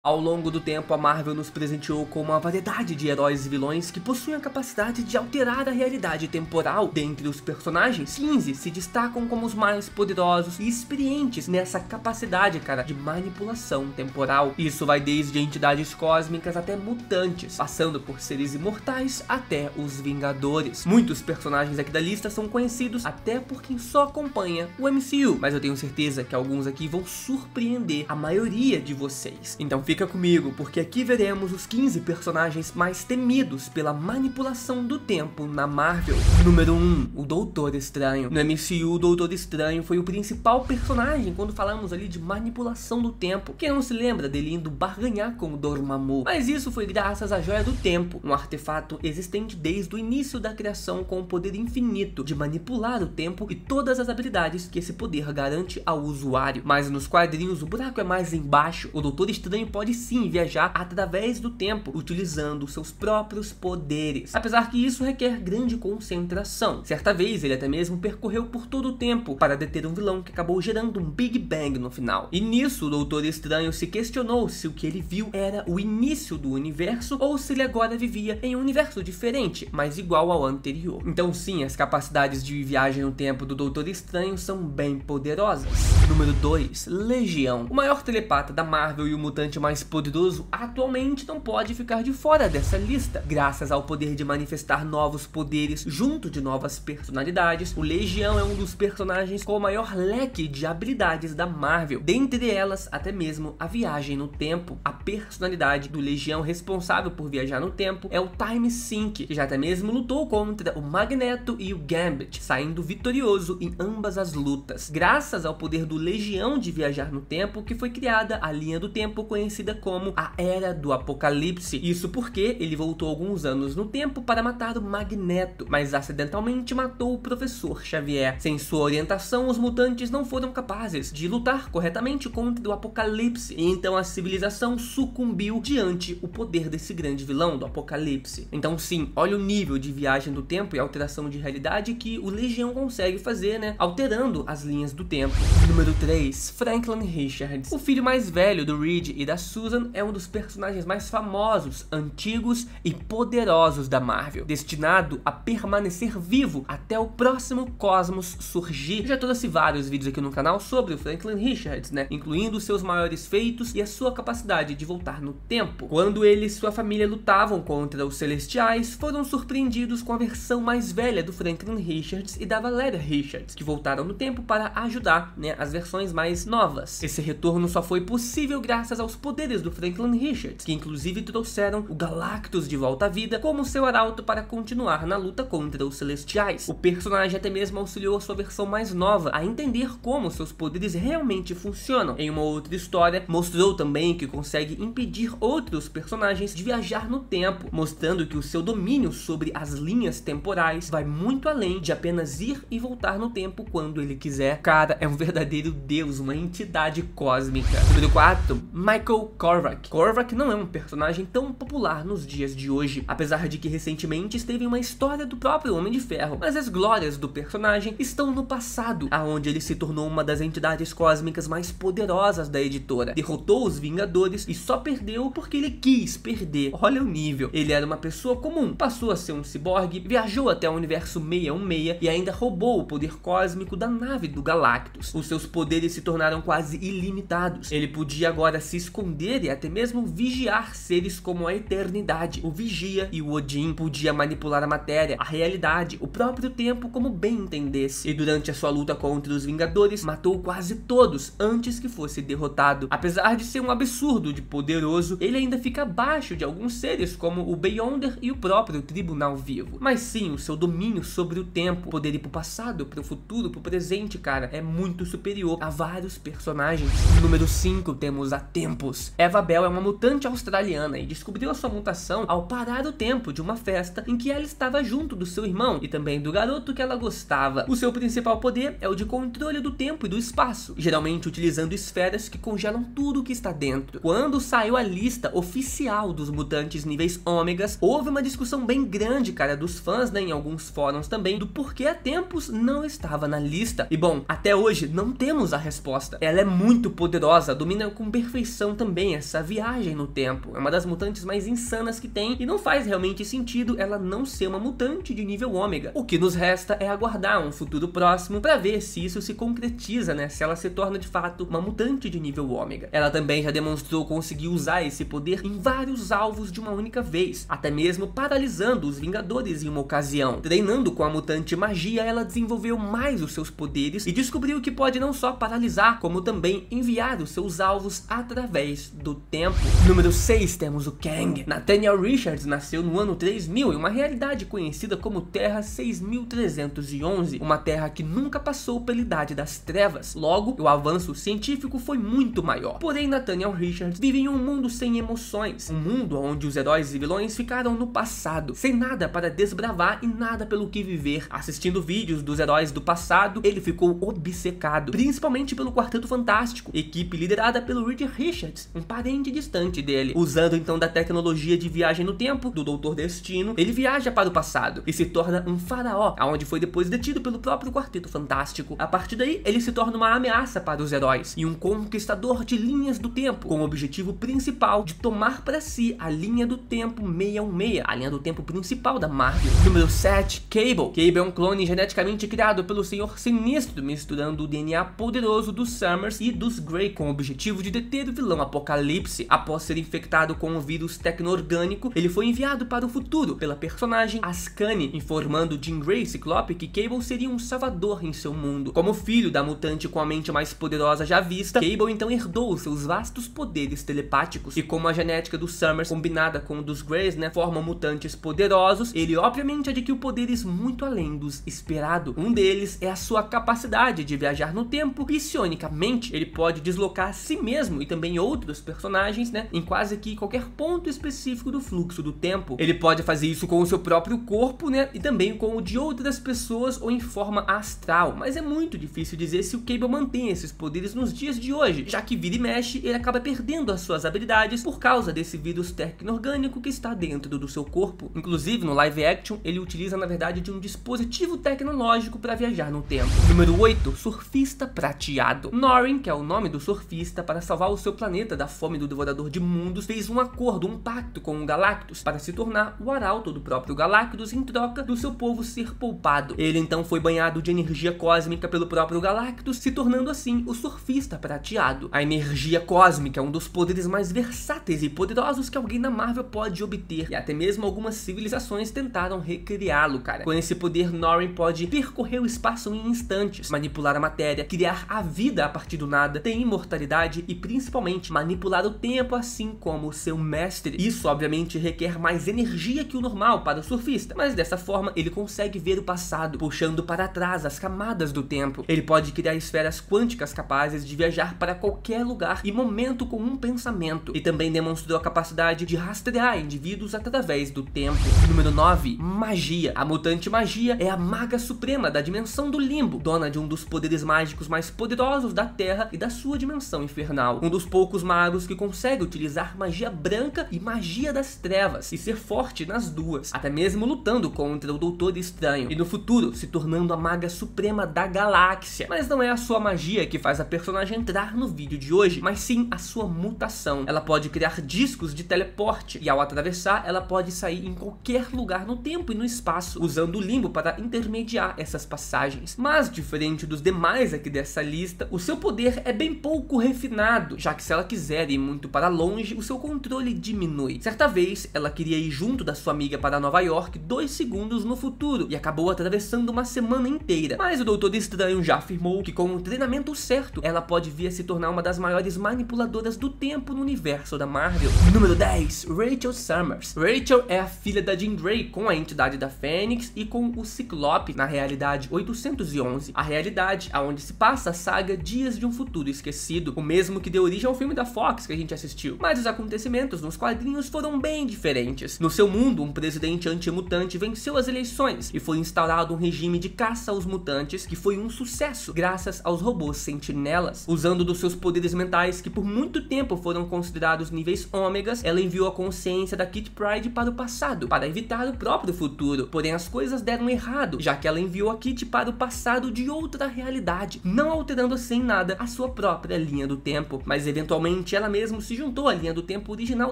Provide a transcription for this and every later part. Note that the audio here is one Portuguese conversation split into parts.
Ao longo do tempo, a Marvel nos presenteou com uma variedade de heróis e vilões que possuem a capacidade de alterar a realidade temporal. Dentre os personagens, 15 se destacam como os mais poderosos e experientes nessa capacidade, de manipulação temporal. Isso vai desde entidades cósmicas até mutantes, passando por seres imortais até os Vingadores. Muitos personagens aqui da lista são conhecidos até por quem só acompanha o MCU, mas eu tenho certeza que alguns aqui vão surpreender a maioria de vocês. Então fica comigo, porque aqui veremos os 15 personagens mais temidos pela manipulação do tempo na Marvel. Número 1, o Doutor Estranho. No MCU, o Doutor Estranho foi o principal personagem quando falamos ali de manipulação do tempo. Quem não se lembra dele indo barganhar com o Dormammu? Mas isso foi graças à Joia do Tempo, um artefato existente desde o início da criação com o poder infinito de manipular o tempo e todas as habilidades que esse poder garante ao usuário. Mas nos quadrinhos o buraco é mais embaixo. O Doutor Estranho pode sim viajar através do tempo, utilizando seus próprios poderes. Apesar que isso requer grande concentração. Certa vez ele até mesmo percorreu por todo o tempo para deter um vilão que acabou gerando um Big Bang no final. E nisso o Doutor Estranho se questionou se o que ele viu era o início do universo ou se ele agora vivia em um universo diferente, mas igual ao anterior. Então sim, as capacidades de viagem no tempo do Doutor Estranho são bem poderosas. Número 2, Legião. O maior telepata da Marvel e o mutante mais poderoso atualmente não pode ficar de fora dessa lista. Graças ao poder de manifestar novos poderes junto de novas personalidades, o Legião é um dos personagens com o maior leque de habilidades da Marvel. Dentre elas, até mesmo a viagem no tempo. A personalidade do Legião responsável por viajar no tempo é o Time Sync, que já até mesmo lutou contra o Magneto e o Gambit, saindo vitorioso em ambas as lutas. Graças ao poder do Legião de viajar no tempo, que foi criada a linha do tempo conhecida como a Era do Apocalipse. Isso porque ele voltou alguns anos no tempo para matar o Magneto, mas acidentalmente matou o Professor Xavier. Sem sua orientação, os mutantes não foram capazes de lutar corretamente contra o Apocalipse, e então a civilização sucumbiu diante o poder desse grande vilão do Apocalipse. Então sim, olha o nível de viagem do tempo e alteração de realidade que o Legião consegue fazer, alterando as linhas do tempo. Número 3, Franklin Richards. O filho mais velho do Reed e da Susan é um dos personagens mais famosos, antigos e poderosos da Marvel, destinado a permanecer vivo até o próximo Cosmos surgir. Eu já trouxe vários vídeos aqui no canal sobre o Franklin Richards, incluindo seus maiores feitos e a sua capacidade de voltar no tempo. Quando ele e sua família lutavam contra os Celestiais, foram surpreendidos com a versão mais velha do Franklin Richards e da Valeria Richards, que voltaram no tempo para ajudar, as versões mais novas. Esse retorno só foi possível graças aos poderes do Franklin Richards, que inclusive trouxeram o Galactus de volta à vida como seu arauto para continuar na luta contra os Celestiais. O personagem até mesmo auxiliou a sua versão mais nova a entender como seus poderes realmente funcionam. Em uma outra história, mostrou também que consegue impedir outros personagens de viajar no tempo, mostrando que o seu domínio sobre as linhas temporais vai muito além de apenas ir e voltar no tempo quando ele quiser. Cara, é um verdadeiro deus, uma entidade cósmica. Número 4, Michael Korvac. Korvac não é um personagem tão popular nos dias de hoje, apesar de que recentemente esteve em uma história do próprio Homem de Ferro, mas as glórias do personagem estão no passado, aonde ele se tornou uma das entidades cósmicas mais poderosas da editora, derrotou os Vingadores e só perdeu porque ele quis perder. Olha o nível, ele era uma pessoa comum, passou a ser um ciborgue, viajou até o universo 616 e ainda roubou o poder cósmico da nave do Galactus. Os seus poderes se tornaram quase ilimitados, ele podia agora se esconder e até mesmo vigiar seres como a Eternidade. O Vigia e o Odin podia manipular a matéria, a realidade, o próprio tempo como bem entendesse. E durante a sua luta contra os Vingadores, matou quase todos antes que fosse derrotado. Apesar de ser um absurdo de poderoso, ele ainda fica abaixo de alguns seres como o Beyonder e o próprio Tribunal Vivo. Mas sim, o seu domínio sobre o tempo, poder ir pro passado, pro futuro, pro presente, é muito superior a vários personagens. Número 5, temos a Tempus. Eva Bell é uma mutante australiana e descobriu a sua mutação ao parar o tempo de uma festa em que ela estava junto do seu irmão e também do garoto que ela gostava. O seu principal poder é o de controle do tempo e do espaço, geralmente utilizando esferas que congelam tudo que está dentro. Quando saiu a lista oficial dos mutantes níveis ômegas, houve uma discussão bem grande, dos fãs, em alguns fóruns também, do porquê a Tempus não estava na lista. E bom, até hoje não temos a resposta. Ela é muito poderosa, domina com perfeição também também essa viagem no tempo. É uma das mutantes mais insanas que tem e não faz realmente sentido ela não ser uma mutante de nível ômega. O que nos resta é aguardar um futuro próximo para ver se isso se concretiza, né? Se ela se torna de fato uma mutante de nível ômega. Ela também já demonstrou conseguir usar esse poder em vários alvos de uma única vez, até mesmo paralisando os Vingadores em uma ocasião. Treinando com a mutante magia, ela desenvolveu mais os seus poderes e descobriu que pode não só paralisar, como também enviar os seus alvos através do tempo. Número 6, temos o Kang. Nathaniel Richards nasceu no ano 3000 em uma realidade conhecida como Terra 6311, uma terra que nunca passou pela Idade das Trevas. Logo, o avanço científico foi muito maior. Porém, Nathaniel Richards vive em um mundo sem emoções, um mundo onde os heróis e vilões ficaram no passado, sem nada para desbravar e nada pelo que viver. Assistindo vídeos dos heróis do passado, ele ficou obcecado, principalmente pelo Quarteto Fantástico, equipe liderada pelo Reed Richards, um parente distante dele. Usando então da tecnologia de viagem no tempo do Doutor Destino, ele viaja para o passado e se torna um faraó, aonde foi depois detido pelo próprio Quarteto Fantástico. A partir daí, ele se torna uma ameaça para os heróis e um conquistador de linhas do tempo, com o objetivo principal de tomar para si a linha do tempo 616, a linha do tempo principal da Marvel. Número 7, Cable. Cable é um clone geneticamente criado pelo Senhor Sinistro, misturando o DNA poderoso dos Summers e dos Grey, com o objetivo de deter o vilão Apocalipse. Após ser infectado com o vírus tecno-orgânico, ele foi enviado para o futuro pela personagem Ascani, informando Jean Grey e Ciclope que Cable seria um salvador em seu mundo. Como filho da mutante com a mente mais poderosa já vista, Cable então herdou seus vastos poderes telepáticos, e como a genética dos Summers combinada com o dos Greys, né, formam mutantes poderosos, ele obviamente adquiriu poderes muito além dos esperado. Um deles é a sua capacidade de viajar no tempo. Psionicamente, ele pode deslocar a si mesmo e também outros personagens, né, em quase que qualquer ponto específico do fluxo do tempo. Ele pode fazer isso com o seu próprio corpo, né, e também com o de outras pessoas ou em forma astral, mas é muito difícil dizer se o Cable mantém esses poderes nos dias de hoje, já que vira e mexe, ele acaba perdendo as suas habilidades por causa desse vírus tecno-orgânico que está dentro do seu corpo. Inclusive, no live action, ele utiliza na verdade de um dispositivo tecnológico para viajar no tempo. Número 8, Surfista Prateado. Norrin, que é o nome do surfista, para salvar o seu planeta da fome do Devorador de Mundos, fez um acordo, um pacto com o Galactus para se tornar o arauto do próprio Galactus em troca do seu povo ser poupado. Ele então foi banhado de energia cósmica pelo próprio Galactus, se tornando assim o Surfista Prateado. A energia cósmica é um dos poderes mais versáteis e poderosos que alguém na Marvel pode obter, e até mesmo algumas civilizações tentaram recriá-lo, cara. Com esse poder, Norrin pode percorrer o espaço em instantes, manipular a matéria, criar a vida a partir do nada, ter imortalidade e principalmente manipular o tempo, assim como o seu mestre. Isso obviamente requer mais energia que o normal para o surfista, mas dessa forma ele consegue ver o passado, puxando para trás as camadas do tempo. Ele pode criar esferas quânticas capazes de viajar para qualquer lugar e momento com um pensamento, e também demonstrou a capacidade de rastrear indivíduos através do tempo. Número 9, Magia. A mutante Magia é a maga suprema da dimensão do Limbo, dona de um dos poderes mágicos mais poderosos da Terra e da sua dimensão infernal. Um dos poucos magos que consegue utilizar magia branca e magia das trevas e ser forte nas duas, até mesmo lutando contra o Doutor Estranho, e no futuro se tornando a maga suprema da galáxia. Mas não é a sua magia que faz a personagem entrar no vídeo de hoje, mas sim a sua mutação. Ela pode criar discos de teleporte e ao atravessar ela pode sair em qualquer lugar no tempo e no espaço, usando o Limbo para intermediar essas passagens. Mas diferente dos demais aqui dessa lista, o seu poder é bem pouco refinado, já que se ela quiser ir muito para longe, o seu controle diminui. Certa vez, ela queria ir junto da sua amiga para Nova York 2 segundos no futuro e acabou atravessando uma semana inteira. Mas o Doutor Estranho já afirmou que com o treinamento certo, ela pode vir a se tornar uma das maiores manipuladoras do tempo no universo da Marvel. Número 10, Rachel Summers. Rachel é a filha da Jean Grey com a entidade da Fênix e com o Ciclope na realidade 811, a realidade aonde se passa a saga Dias de um Futuro Esquecido, o mesmo que deu origem ao filme da Fox que a gente assistiu. Mas os acontecimentos nos quadrinhos foram bem diferentes. No seu mundo, um presidente anti-mutante venceu as eleições e foi instaurado um regime de caça aos mutantes que foi um sucesso graças aos robôs sentinelas. Usando dos seus poderes mentais, que por muito tempo foram considerados níveis ômegas, ela enviou a consciência da Kitty Pryde para o passado, para evitar o próprio futuro. Porém, as coisas deram errado, já que ela enviou a Kitty para o passado de outra realidade, não alterando assim nada a sua própria linha do tempo. Mas eventualmente Recentemente, ela mesma se juntou à linha do tempo original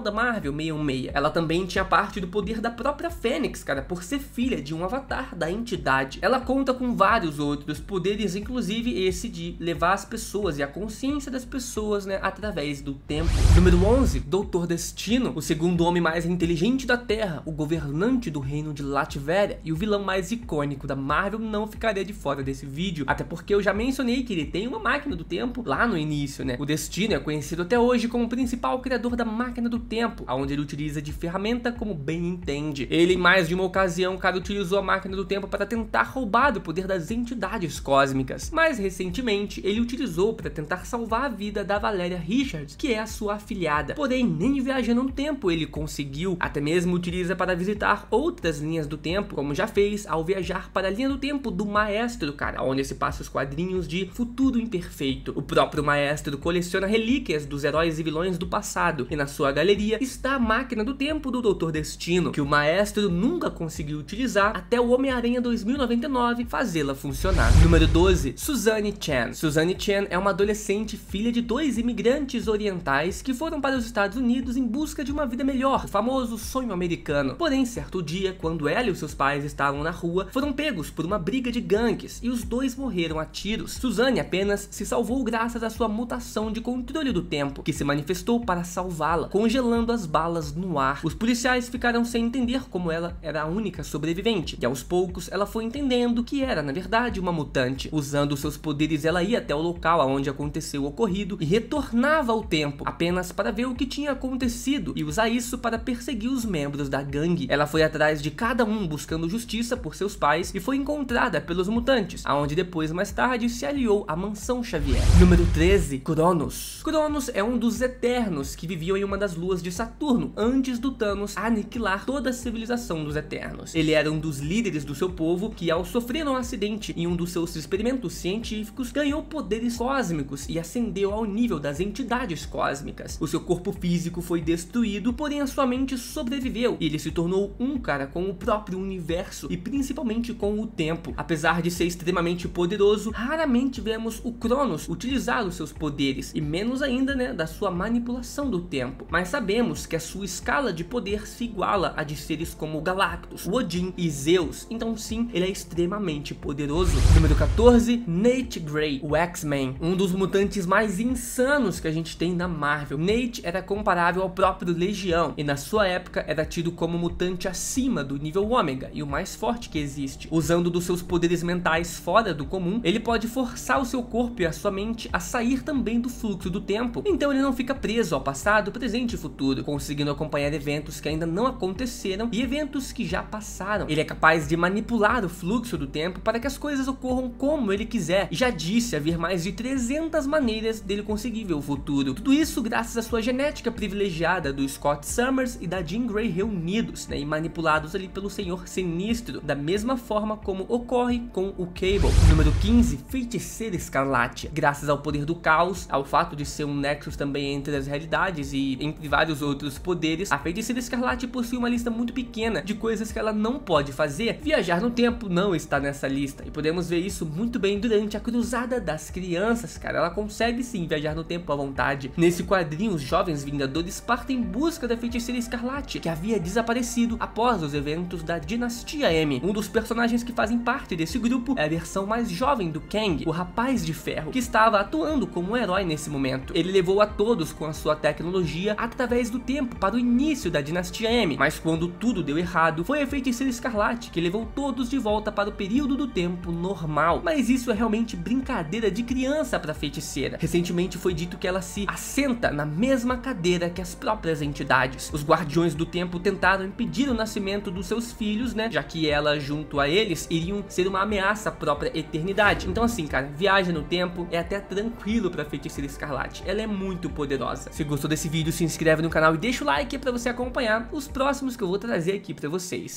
da Marvel 616. Ela também tinha parte do poder da própria Fênix, cara, por ser filha de um avatar da entidade. Ela conta com vários outros poderes, inclusive esse de levar as pessoas e a consciência das pessoas, né, através do tempo. Número 11, Doutor Destino, o segundo homem mais inteligente da Terra, o governante do reino de Latveria e o vilão mais icônico da Marvel, não ficaria de fora desse vídeo, até porque eu já mencionei que ele tem uma máquina do tempo lá no início, né? O Destino é conhecido até hoje como o principal criador da máquina do tempo, onde ele utiliza de ferramenta como bem entende. Ele, em mais de uma ocasião, cara, utilizou a máquina do tempo para tentar roubar o poder das entidades cósmicas. Mais recentemente, ele utilizou para tentar salvar a vida da Valeria Richards, que é a sua afilhada. Porém, nem viajando no tempo ele conseguiu. Até mesmo utiliza para visitar outras linhas do tempo, como já fez ao viajar para a linha do tempo do Maestro, cara, onde se passa os quadrinhos de Futuro Imperfeito. O próprio Maestro coleciona relíquias dos heróis e vilões do passado, e na sua galeria está a máquina do tempo do Doutor Destino, que o Maestro nunca conseguiu utilizar até o Homem-Aranha 2099 fazê-la funcionar. Número 12, Suzanne Chan. Suzanne Chan é uma adolescente filha de 2 imigrantes orientais que foram para os Estados Unidos em busca de uma vida melhor, o famoso sonho americano. Porém, certo dia, quando ela e os seus pais estavam na rua, foram pegos por uma briga de gangues e os dois morreram a tiros. Suzanne apenas se salvou graças à sua mutação de controle do tempo, que se manifestou para salvá-la, congelando as balas no ar. Os policiais ficaram sem entender como ela era a única sobrevivente, e aos poucos ela foi entendendo que era, na verdade, uma mutante. Usando seus poderes, ela ia até o local onde aconteceu o ocorrido e retornava ao tempo, apenas para ver o que tinha acontecido e usar isso para perseguir os membros da gangue. Ela foi atrás de cada um buscando justiça por seus pais e foi encontrada pelos mutantes, aonde depois, mais tarde, se aliou à Mansão Xavier. Número 13, Cronos. Cronos é um dos Eternos que viviam em uma das luas de Saturno antes do Thanos aniquilar toda a civilização dos Eternos. Ele era um dos líderes do seu povo que, ao sofrer um acidente em um dos seus experimentos científicos, ganhou poderes cósmicos e ascendeu ao nível das entidades cósmicas. O seu corpo físico foi destruído, porém a sua mente sobreviveu e ele se tornou um cara com o próprio universo e principalmente com o tempo. Apesar de ser extremamente poderoso, raramente vemos o Cronos utilizar os seus poderes e menos ainda, né, da sua manipulação do tempo. Mas sabemos que a sua escala de poder se iguala a de seres como Galactus, Odin e Zeus, então sim, ele é extremamente poderoso. Número 14, Nate Grey, o X-Men, um dos mutantes mais insanos que a gente tem na Marvel. Nate era comparável ao próprio Legião e na sua época era tido como mutante acima do nível Ômega e o mais forte que existe. Usando dos seus poderes mentais fora do comum, ele pode forçar o seu corpo e a sua mente a sair também do fluxo do tempo, então ele não fica preso ao passado, presente e futuro, conseguindo acompanhar eventos que ainda não aconteceram e eventos que já passaram. Ele é capaz de manipular o fluxo do tempo para que as coisas ocorram como ele quiser, e já disse haver mais de 300 maneiras dele conseguir ver o futuro. Tudo isso graças à sua genética privilegiada do Scott Summers e da Jean Grey reunidos, né, e manipulados ali pelo Senhor Sinistro, da mesma forma como ocorre com o Cable. Número 15, Feiticeira Escarlate. Graças ao poder do caos, ao fato de ser um nexus também entre as realidades e entre vários outros poderes, a Feiticeira Escarlate possui uma lista muito pequena de coisas que ela não pode fazer. Viajar no tempo não está nessa lista, e podemos ver isso muito bem durante a Cruzada das Crianças, cara. Ela consegue sim viajar no tempo à vontade. Nesse quadrinho, os jovens Vingadores partem em busca da Feiticeira Escarlate, que havia desaparecido após os eventos da Dinastia M. Um dos personagens que fazem parte desse grupo é a versão mais jovem do Kang, o Rapaz de Ferro, que estava atuando como um herói nesse momento. Ele levou a todos com a sua tecnologia através do tempo para o início da Dinastia M, mas quando tudo deu errado, foi a Feiticeira Escarlate que levou todos de volta para o período do tempo normal. Mas isso é realmente brincadeira de criança para a feiticeira. Recentemente foi dito que ela se assenta na mesma cadeira que as próprias entidades. Os Guardiões do Tempo tentaram impedir o nascimento dos seus filhos, né, já que ela junto a eles iriam ser uma ameaça à própria eternidade. Então assim, cara, viagem no tempo é até tranquilo pra Feiticeira Escarlate. Ela é muito poderosa. Se gostou desse vídeo, se inscreve no canal e deixa o like para você acompanhar os próximos que eu vou trazer aqui pra vocês.